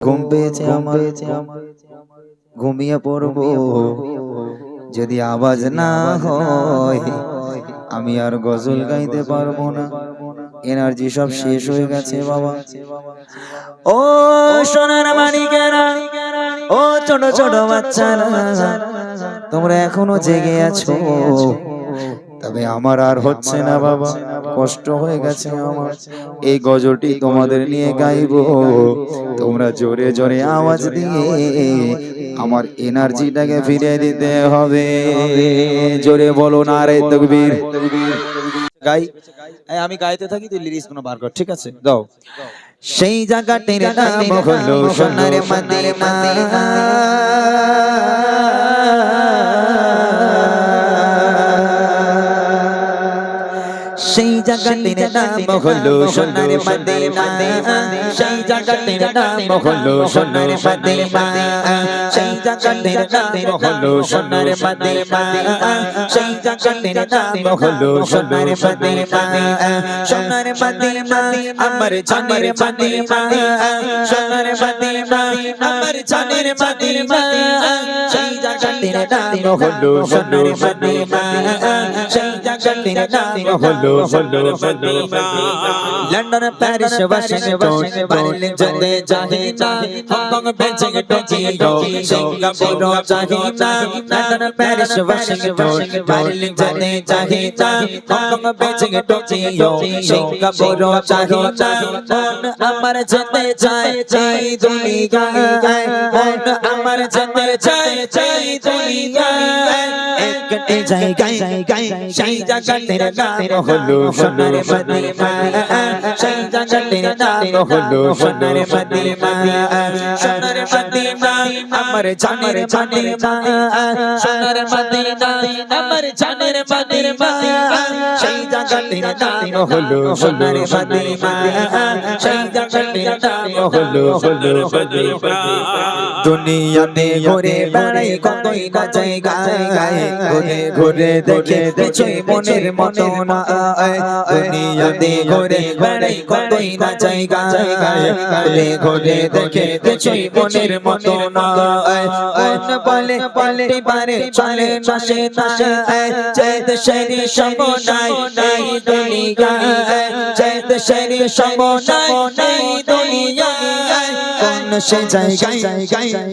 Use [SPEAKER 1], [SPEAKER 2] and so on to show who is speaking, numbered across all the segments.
[SPEAKER 1] ঘুম পেয়েছে আমার, ঘুমিয়ে পড়বো। যদি আওয়াজ না হয় আমি আর গজল গাইতে পারবো না, এনার্জি সব শেষ হয়ে গেছে বাবা। ও সোনার মানিকেরা, ও ছোট ছোট বাচ্চারা, তোমরা এখনো জেগে আছো, তবে আমার আর হচ্ছে না বাবা, কষ্ট হয়ে গেছে আমার। এই গজলটি তোমাদের নিয়ে গাইবো, তোমরা জোরে জোরে আওয়াজ দিয়ে আমার এনার্জিটাকে ফিরে দিতে হবে। জোরে বলো নারে তাকবীর। গাই, আমি গাইতে থাকি, তুই লিরিক্স গুলো বার কর, ঠিক আছে? দাও। সেই জায়গাটির নাম হলো সোনার মদিনা, সেই জায়গাটির নাম হলো সোনার মদিনা, সেই জায়গাটির নাম হলো সোনার মদিনা, সেই জায়গাটির নাম হলো সোনার মদিনা, সেই জায়গাটির নাম হলো সোনার মদিনা। সোনার মদিনা আমার জানের মদিনা, সোনার মদিনা আমার জানের মদিনা, সেই জায়গাটির নাম হলো সোনার মদিনা, সেই জায়গাটির নাম হলো লন্ডন, প্যারিস, ওয়াশিংটন, বার্লিন, জেনে জাহিনা, হংকং, বেজিং, টোকিও, সিঙ্গাপুর জাহিনা, লন্ডন, প্যারিস, ওয়াশিংটন, বার্লিন, জেনে জাহিনা, হংকং, বেজিং, টোকিও, সিঙ্গাপুর জাহিনা। মন আমার যেতে চায় এই দুনিয়ায়, মন আমার যেতে চায় এই দুনিয়ায়, একটি জায়গায় সেই জায়গাটির নাম হলো সোনার মদিনা, সেই জায়গাটির নাম হলো সোনার মদিনা। সোনার মদিনা আমার জানের মদিনা, সোনার মদিনা আমার জানের মদিনা, সেই জায়গাটির নাম হলো সোনার মদিনা, সেই জায়গাটির নাম হলো মদিনা। দুনিয়াতে ঘুরে বেড়াই কতই না জায়গায়, ঘুরে ঘুরে দেখে কিছুই মনের মতো না। দুনিয়াতে ঘুরে বেড়াই কতই না জায়গায়, ঘুরে ঘুরে দেখে কিছুই মনের মতো না। মন বলে বলে পারে চলে নশে নশে, চেত শরী সমনাই এই দুনিয়ায়, চেত শরী সমনাই এই দুনিয়ায়। কোন সে জায়গায়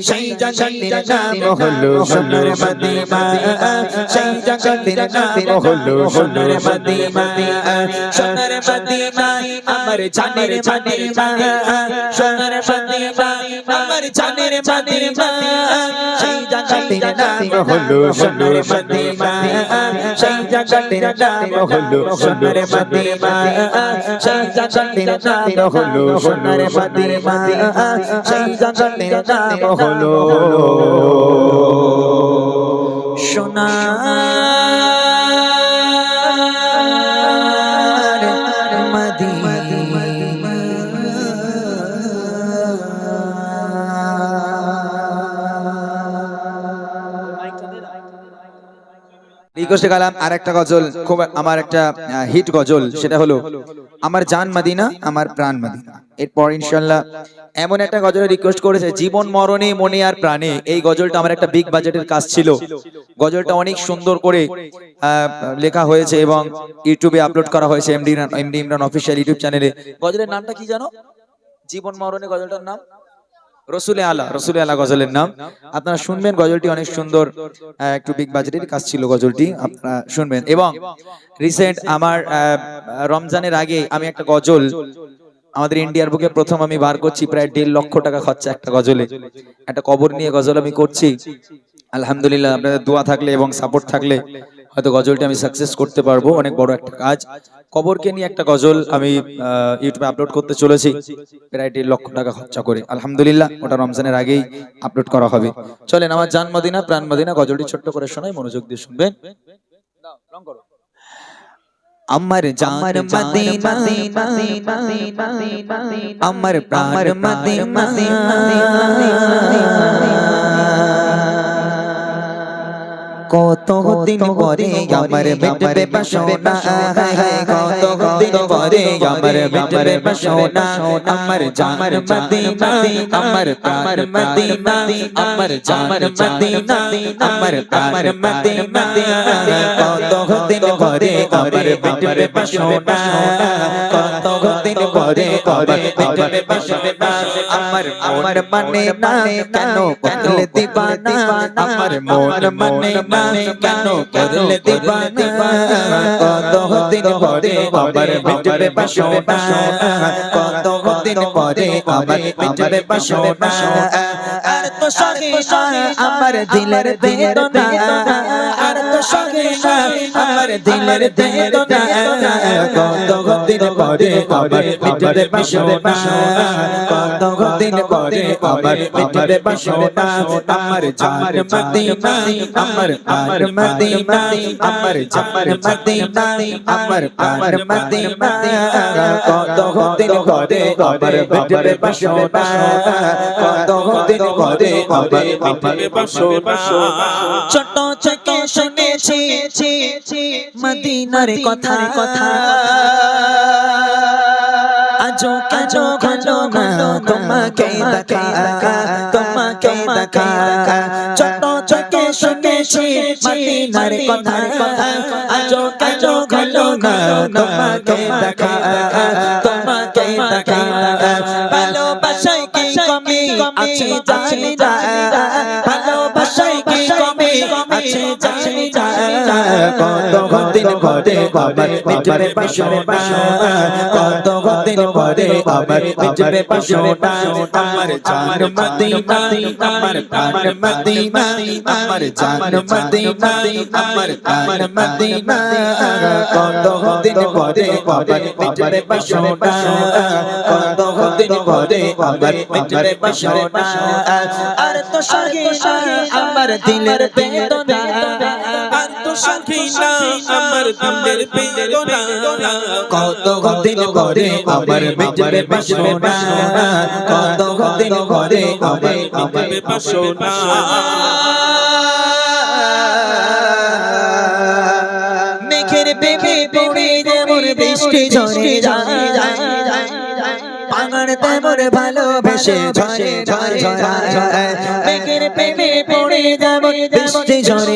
[SPEAKER 1] সেই জায়গাটির নাম হলো সোনার মদিনা, সেই জায়গাটির নাম হলো সোনার মদিনা। সোনার মদিনা আমার জানের মদিনা, সোনার মদিনা আমার জানের মদিনা, সেই জায়গাটির নাম হলো সোনার মদিনা, সেই জায়গাটির নাম হলো সোনার মদিনা, সেই জায়গাটির নাম হলো সোনার মদিনা, সেই জায়গাটির নাম হলো সোনার মদিনা। রিকোয়েস্টে গেলাম আর একটা গজল, খুব আমার একটা হিট গজল, সেটা হলো আমার জান মদিনা আমার প্রাণ মদিনা। এরপর ইনশাআল্লাহ এমন একটা গজলের রিকোয়েস্ট করেছে, জীবন মরণে মনে আর প্রাণে। এই গজলটা আমার একটা বিগ বাজেটের কাজ ছিল, গজলটা অনেক সুন্দর করে লেখা হয়েছে এবং ইউটিউবে আপলোড করা হয়েছে এমডি ইমরান অফিসিয়াল ইউটিউব চ্যানেলে। গজলের নামটা কি জানো? জীবন মরণে গজলটার নাম রসুলে আলা, রসুলে আলা গজলের নাম। আপনারা শুনবেন, গজলটি অনেক সুন্দর, একটু বিগ বাজেটের কাজ ছিল গজলটি, আপনারা শুনবেন। এবং রিসেন্ট আমার রমজানের আগে আমি একটা গজল আমাদের ইন্ডিয়ার বুকে প্রথম আমি বার করছি, প্রায় 1.5 লক্ষ টাকা খরচা একটা গজলে, একটা কবর নিয়ে গজল আমি করছি। আলহামদুলিল্লাহ আপনাদের দোয়া থাকলে এবং সাপোর্ট থাকলে হয়তো গজলটি আমি সাকসেস করতে পারবো। অনেক বড় একটা কাজ, কবরকে নিয়ে একটা গজল আমি ইউটিউবে আপলোড করতে চলেছি, প্রায় 1.5 লক্ষ টাকা খরচা করে। আলহামদুলিল্লাহ ওটা রমজানের আগেই আপলোড করা হবে। চলেন আমার জান মদিনা প্রাণ মদিনা গজলটি ছোট্ট করে শোনাই, মনোযোগ দিয়ে শুনবেন। আমার জান মদিনা আমার প্রাণ মদিনা, কতদিন পরে আমার মিটবে বাসনা কতদিন পরে আমার মিটবে বাসনা আমার জান মদিনা আমার প্রাণ মদিনা আমার জান মদিনা আমার প্রাণ মদিনা কতদিন পরে আমার মিটবে বাসনা কতদিন পরে আমার মিটবে বাসনা আমার মানে না কেন করলে দিবানা আমার মন মানে না কেন করলে দিবানা কতদিন পরে আমার মিটবে বাসনা কতদিন পরে আমার মিটবে বাসনা আর তো সঙ্গে আমার দিলের বেদনা আর তো সঙ্গে আমার দিলের বেদনা কতদিন পরে আমার মিটবে বাসনা কতদিন পরে আমার মিটবে বাসনা আমার জান মদিনা আমার প্রাণ মদিনা আমার জান মদিনা আমার প্রাণ মদিনা কতদিন পরে আমার মিটবে বাসনা কতদিন পরে আমার মিটবে বাসনা ছোট থেকে শুনেছি মদিনার কথা আজো কাজো ঘলো না তোমাকে দেখা ছোট থেকে শুনেছি মদিনার কথা আজো কাজো ঘলো না তোমাকে দেখা ভালোবাসায় কি কমি আছে জানি না ভালোবাসায় কি কমি আছে জানি না কতদিন পরে আমার মিটবে বাসনা কতদিন পরে আমার মিটবে বাসনা আমার জান মদিনা আমার প্রাণ মদিনা আমার জান মদিনা আমার প্রাণ মদিনা কতদিন পরে আমার মিটবে বাসনা কতদিন পরে আমার মিটবে বাসনা আর তো সঙ্গে আমার দিলের বেদনা আর তো সঙ্গে আমার দিলের বেদনা কতদিন পরে আমার মিটবে বাসনা কতদিন পরে আমার মিটবে বাসনা মেঘের পেপে পড়ে যেমন বৃষ্টি ঝরে যায় পাগল তেমন ভালোবেসে ঝরে মেঘের প্রেমে পড়ে যেমন বৃষ্টি ঝরে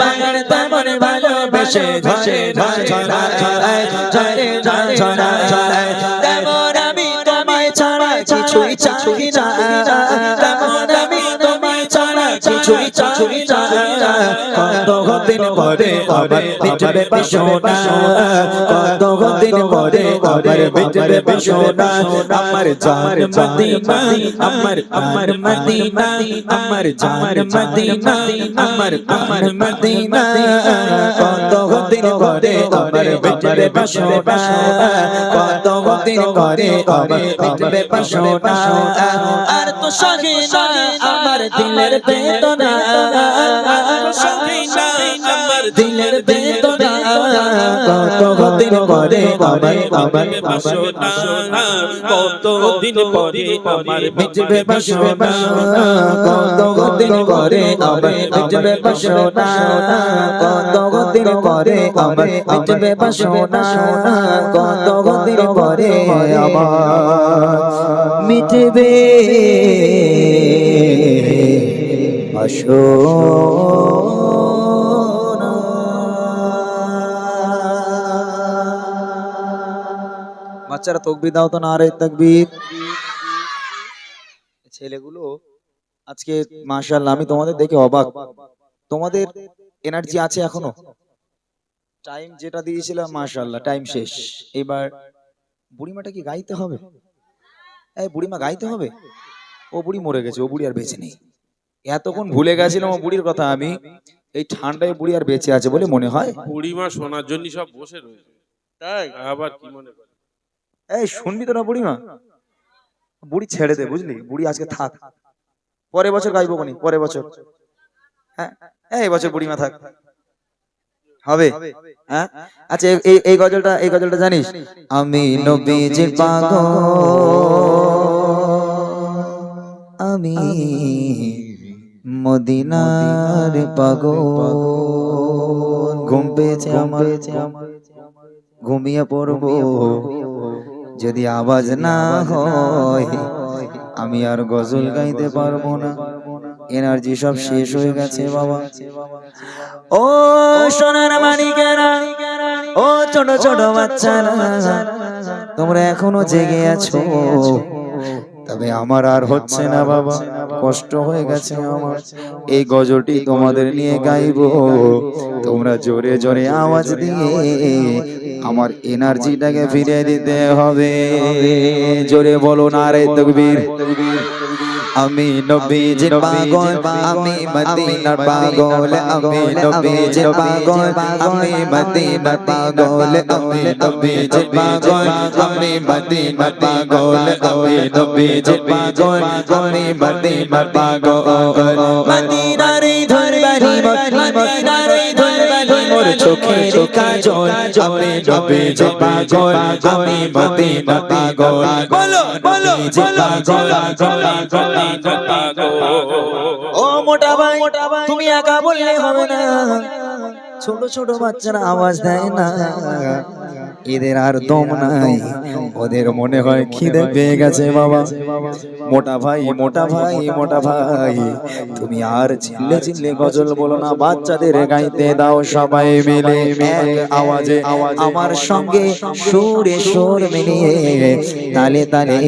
[SPEAKER 1] পাগল তেমন ভালোবেসে ঝরে তেমন আমি তোমায় ছাড়া কিছুই চাই না তেমন আমি তোমায় ছাড়া কিছুই চাই না কতদিন পরে আমার মিটবে বাসনা কতদিন পরে আমার মিটবে বাসনা আমার জান মদিনা আমার মদিনা আমার জান মদিনা আমার মদিনা কতদিন পরে আমার মিটবে বাসনা কতদিন পরে আমার মিটবে বাসনা আর তো সঙ্গে আমার দিলের বেদনা আমার দিলের বেদনা কতদিন পরে আমার বাসনা কতদিন পরে আমার মিটবে বাসনা কতদিন পরে আমার মিটবে বাসনা কতদিন পরে আমার মিটবে বাসনা কতদিন পরে আমার মিটবে বাচ্চারা তাকবীর দাও তো, নারে তাকবীর। ছেলেগুলো আজকে মাশাআল্লাহ আমি তোমাদের দেখে অবাক, তোমাদের এনার্জি আছে এখনো। টাইম যেটা দিয়েছিলাম মাশাআল্লাহ টাইম শেষ। এবার বুড়িমাটা কি গাইতে হবে? এই বুড়িমা গাইতে হবে? ও বুড়ি মরে গেছে, ও বুড়ি আর বেঁচে নেই। এতক্ষণ ভুলে গেছিলাম ও বুড়ির কথা, আমি এই ঠান্ডায় বুড়ি আর বেঁচে আছে বলে মনে হয়।
[SPEAKER 2] বুড়িমা শোনার জন্য সব বসে রয়েছে, তাই আবার কি মনে করে?
[SPEAKER 1] এই শুনবি তো না বুড়িমা? বুড়ি ছেড়ে দে বুঝলি, বুড়ি আজকে থাক, পরের বছর গাইবো কোনি, পরের বছর। হ্যাঁ এই বছর বুড়িমা থাক, হবে। হ্যাঁ আচ্ছা এই গজলটা জানিস? আমি নবীজির পাগল, আমি মদিনার পাগল ঘুম পেয়েছে আমার, ঘুমিয়ে পড়বো। যদি আওয়াজ না হয় আমি আর গজল গাইতে পারবো না, এনার্জি সব শেষ হয়ে গেছে বাবা। ও সোনার মানিকেরা, ও ছোট ছোট বাচ্চারা, তোমরা এখনো জেগে আছো, তবে আমার আর হচ্ছে না বাবা, কষ্ট হয়ে গেছে আমার। এই গজলটি তোমাদের নিয়ে গাইবো, তোমরা জোরে জোরে আওয়াজ দিয়ে আমার এনার্জিটাকে ফিরে দিতে হবে। জোরে বলো নারে তাকবীর। আমি নবীজির পাগল, আমি মদিনার পাগল, আমি নবীজির পাগল, আমি মদিনার পাগল, আমি নবীজির পাগল, আমি মদিনার পাগল, আমি নবীজির পাগল, আমি মদিনার পাগল। মদিনার ধরবারি, মদিনার ধরবারি মোর চোখের কাজল, আমি নবীজির পাগল, আমি মদিনার পাগল। বলো বলো ও মোটা ভাই, তুমি একা বললে হবে না, ছোট ছোট বাচ্চারা আওয়াজ দেয় না, এদের আর দম নাই, ওদের মনে হয় খিদে পেয়ে গেছে বাবা। মোটা ভাই মোটা ভাই মোটা ভাই, তুমি আর চিল্লে চিল্লে গজল বলো না, বাচ্চাদের গাইতে দাও সবাই মিলে এক আওয়াজে আমার সঙ্গে সুরে সুর মিলিয়ে তালে তালে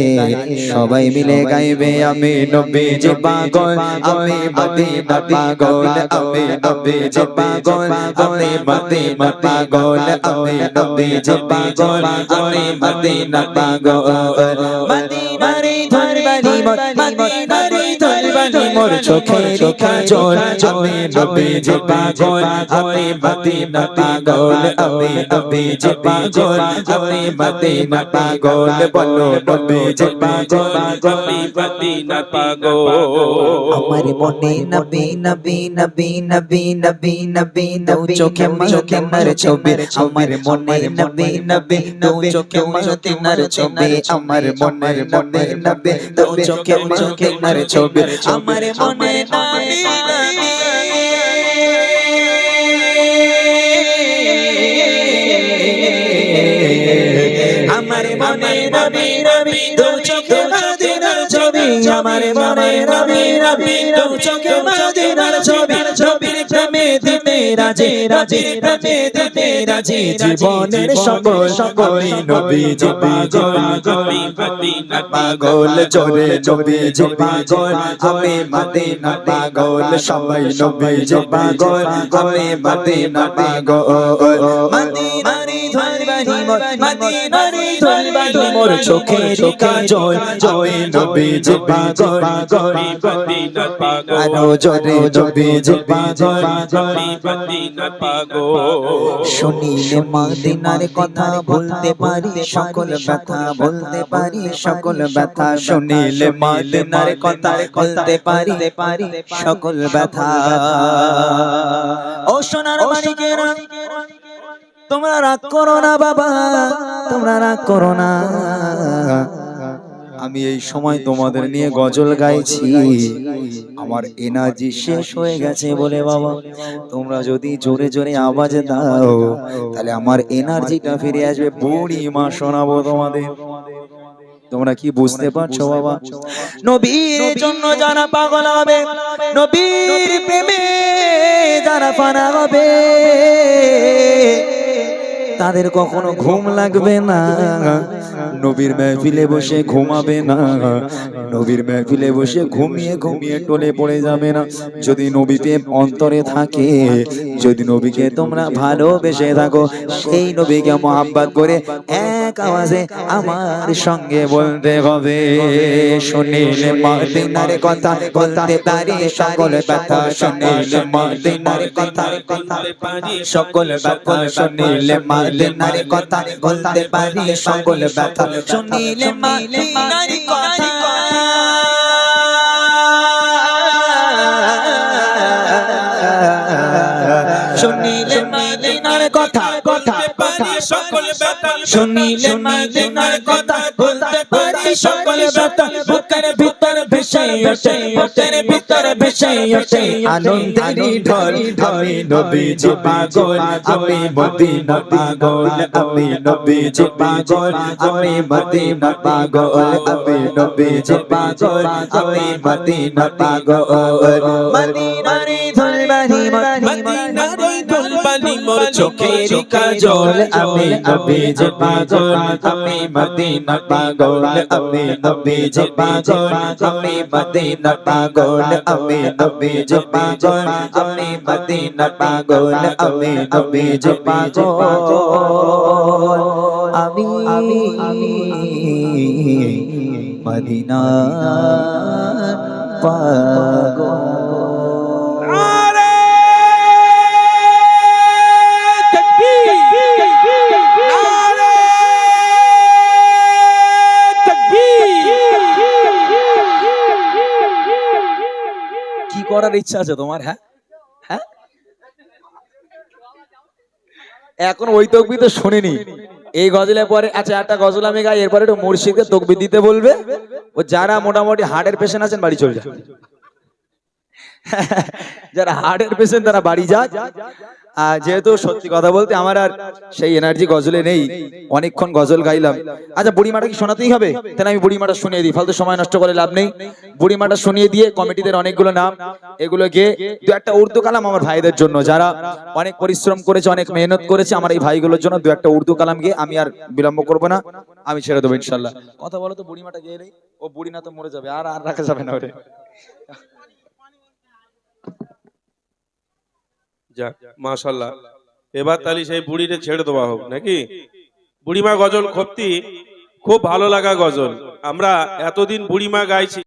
[SPEAKER 1] সবাই মিলে গাইবে। আমি নবীজির পাগল, আমি মদিনার পাগল, আমি নবীজির পাগল, আমি মদিনার পাগল, আমি নবীজির পাগল, আমি মদিনার পাগল। মদিনারে ধরবানি, মদিনারে ধরবানি মোর চোখের কাজল, আমি নবীজির পাগল, আমি মদিনার পাগল, আমি নবীজির পাগল, আমি মদিনার পাগল। বলো নবীজির পাগল,
[SPEAKER 2] আমি মদিনার পাগল।
[SPEAKER 1] আমার মনে নবী নবী নবী নবী নবী নবী নবী চোখে মদিনার ছবি, আমার মনে নবী নবী নবী চোখে মদিনার ছবি, আমার মনে নবী নবী নবী চোখে মদিনার ছবি, আমার মনে নবী নবী। আমার মনে নবী নবী দু চোখে মদিনার ছবি, আমার মনে নবী নবী দু চোখে মদিনার ছবি, ছবির প্রেমে দিতে রাজি, রাজির প্রেমে দিতে রাজি, জীবনের সকল সকল নবীজি পাগল,
[SPEAKER 2] আমি মদিনার
[SPEAKER 1] পাগল জোরে নবীজি পাগল, আমি মদিনার পাগল, সবাই নবীজি পাগল, আমি মদিনার পাগল। মদিনারি ধরবানি, মদিনারি ধরবানি মোর চোখের কাজল, আমি নবীজি পাগল,
[SPEAKER 2] আমি মদিনার পাগল।
[SPEAKER 1] আরো জোরে নবীজি পাগল,
[SPEAKER 2] আমি মদিনার পাগল।
[SPEAKER 1] শুনিলে মদিনার কথা বলতে পারি সকল ব্যথা, বলতে পারি সকল ব্যথা, শুনিলে মদিনার কথা বলতে পারি সকল ব্যথা। ও সোনার মানিকেরা, তোমরা রাগ করো না বাবা, তোমরা রাগ করো না, আমি এই সময় তোমাদের নিয়ে গজল গাইছি, আমার এনার্জি শেষ হয়ে গেছে বলে বাবা। তোমরা যদি জোরে জোরে আওয়াজ দাও তাহলে আমার এনার্জিটা ফিরে আসবে, বুড়ি মা শোনাবো তোমাদের। তোমরা কি বুঝতে পারছো বাবা? নবীর জন্য যারা পাগল হবে, নবীর প্রেমে যারা ফানা হবে, তাদের কখনো ঘুম লাগবে না, নবীর মেহফিলে বসে ঘুমাবে না, নবীর মেহফিলে বসে ঘুমিয়ে ঘুমিয়ে টলে পড়ে যাবে না। যদি নবীতে অন্তরে থাকে, যদি নবীকে তোমরা ভালোবেসে থাকো, সেই নবীকে মহাব্বত করে এক আওয়াজে আমার সঙ্গে বলতে হবে। শুনিলে মদিনার কথা বলতে পারি সকল ব্যথা, শুনিলে মদিনার কথা বলতে পারি সকল ব্যথা, শুনিলে মদিনার কথা বলতে পারি সকল ব্যথা, শুনিলে মদিনার কথা। শুনিলে মদিনার কথা বলতে পারি সকল ব্যথা, শুনিলে মদিনার কথা বলতে পারি সকল ব্যথা, বুকের ভিতর ভেসে ভেসে ওঠে বুকের ভিতর ভেসে ওঠে আনন্দেরই ঢল আমি নবীজি পাগল আমি মদিনা পাগল আমি নবীজি পাগল আমি মদিনা পাগল আমি নবীজি পাগল আমি মদিনা পাগল মদিনারে ধুলবানি মদিনারে ধুলবানি মোর চোখের কাজল আমি নবীজি পাগল আমি মদিনা পাগল আমি নবীজি পাগল আমি মদিনা পাগল আমি নবীজি পাগল আমি মদিনা পাগল আমি নবীজি পাগল আমি মদিনা পাগল
[SPEAKER 2] নারে তাকবীর নারে তাকবীর
[SPEAKER 1] কি করার ইচ্ছা আছে তোমার? হ্যাঁ হ্যাঁ এখন ওই তকবি তো শুনিনি এই গজলের পরে। আচ্ছা একটা গজল আমি গাই, এরপরে একটু মুর্শিদকে তকবি দিতে বলবে। ও যারা মোটামুটি হার্টের পেশেন্ট আছেন বাড়ি চলে যান, যারা হার্টের পেশেন্ট তারা বাড়ি যাক। আর যেহেতু সত্যি কথা বলতে আমার আর সেই এনার্জি গজলে নেই, অনেকক্ষণ গজল গাইলাম। আচ্ছা বুড়িমাটা কি শোনাতেই হবে? তাহলে আমি বুড়িমাটা শুনিয়ে দিই, ফালতু সময় নষ্ট করে লাভ নেই। বুড়িমাটা শুনিয়ে দিয়ে কমিটিদের অনেকগুলো নাম, এগুলো গিয়ে দু একটা উর্দু কালাম আমার ভাইদের জন্য যারা অনেক পরিশ্রম করেছে, অনেক মেহনত করেছে, আমার এই ভাইগুলোর জন্য দু একটা উর্দু কালাম গিয়ে আমি আর বিলম্ব করবো না, আমি ছেড়ে দেবো ইনশাল্লাহ। কথা বলো তো বুড়িমাটা গিয়ে নেই, ও বুড়ি না তো মরে যাবে, আর আর রাখা যাবে না ওরে।
[SPEAKER 2] যাক মাশাআল্লাহ, এবার তাহলে সেই বুড়িরে ছেড়ে দেওয়া হোক নাকি? বুড়িমা গজল খপ্তি খুব ভালো লাগা গজল। আমরা এতদিন বুড়িমা গাইছি।